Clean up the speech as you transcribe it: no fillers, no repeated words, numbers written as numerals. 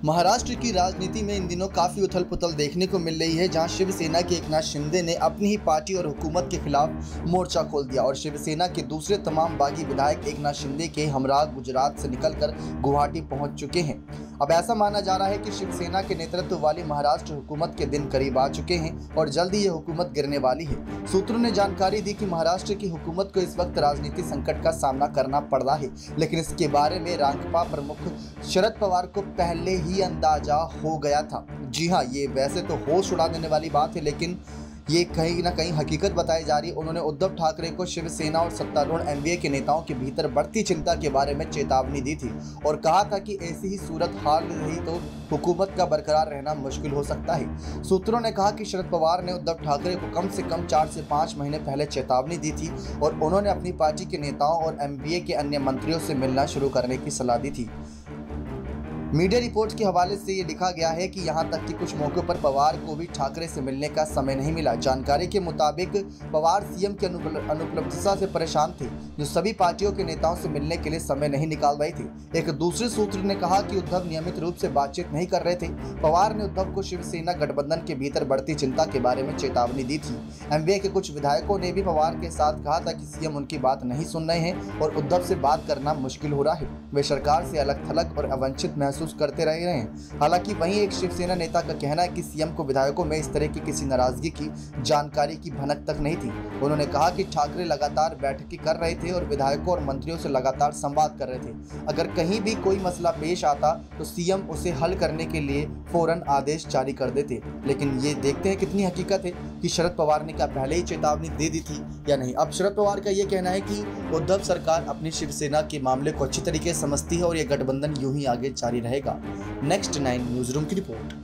महाराष्ट्र की राजनीति में इन दिनों काफी उथल पुथल देखने को मिल रही है, जहां शिवसेना के एकनाथ शिंदे ने अपनी ही पार्टी और हुकूमत के खिलाफ मोर्चा खोल दिया और शिवसेना के दूसरे तमाम बागी विधायक एकनाथ शिंदे के हमरा गुजरात से निकलकर गुवाहाटी पहुंच चुके हैं। अब ऐसा माना जा रहा है कि शिवसेना के नेतृत्व वाली महाराष्ट्र हुकूमत के दिन करीब आ चुके हैं और जल्द ही ये हुकूमत गिरने वाली है। सूत्रों ने जानकारी दी कि महाराष्ट्र की हुकूमत को इस वक्त राजनीतिक संकट का सामना करना पड़ रहा है, लेकिन इसके बारे में रांकपा प्रमुख शरद पवार को पहले ही अंदाजा हो गया था। जी हाँ, ये वैसे तो होश उड़ा देने वाली बात है, लेकिन ये कहीं ना कहीं हकीकत बताई जा रही है। उन्होंने उद्धव ठाकरे को शिवसेना और सत्तारूढ़ एनडीए के नेताओं के भीतर बढ़ती चिंता के बारे में चेतावनी दी थी और कहा था कि ऐसी ही सूरत हाल रही तो हुकूमत का बरकरार रहना मुश्किल हो सकता है। सूत्रों ने कहा कि शरद पवार ने उद्धव ठाकरे को कम से कम 4 से 5 महीने पहले चेतावनी दी थी और उन्होंने अपनी पार्टी के नेताओं और एनडीए के अन्य मंत्रियों से मिलना शुरू करने की सलाह दी थी। मीडिया रिपोर्ट्स के हवाले से ये लिखा गया है कि यहां तक कि कुछ मौकों पर पवार को भी ठाकरे से मिलने का समय नहीं मिला। जानकारी के मुताबिक पवार सीएम की अनुपलब्धता से परेशान थे, जो सभी पार्टियों के नेताओं से मिलने के लिए समय नहीं निकाल रहे थे। एक दूसरे सूत्र ने कहा कि उद्धव नियमित रूप से बातचीत नहीं कर रहे थे। पवार ने उद्धव को शिवसेना गठबंधन के भीतर बढ़ती चिंता के बारे में चेतावनी दी थी। एनडीए के कुछ विधायकों ने भी पवार के साथ कहा था कि सीएम उनकी बात नहीं सुन रहे हैं और उद्धव से बात करना मुश्किल हो रहा है। वे सरकार से अलग थलग और अवंचित महसूस करते रहे हैं। हालांकि वहीं एक शिवसेना नेता का कहना है कि सीएम को विधायकों में इस तरह की किसी नाराजगी की जानकारी की भनक तक नहीं थी। उन्होंने कहा कि ठाकरे लगातार बैठकें कर रहे थे और विधायकों और मंत्रियों से लगातार संवाद कर रहे थे। अगर कहीं भी कोई मसला पेश आता तो सीएम उसे हल करने के लिए फौरन आदेश जारी कर देते। लेकिन ये देखते हैं कितनी हकीकत है कि शरद पवार ने क्या पहले ही चेतावनी दे दी थी या नहीं। अब शरद पवार का ये कहना है कि उद्धव सरकार अपनी शिवसेना के मामले को अच्छी तरीके से समझती है और ये गठबंधन यूं ही आगे जारी रहेगा। नेक्स्ट 9 न्यूज़ रूम की रिपोर्ट।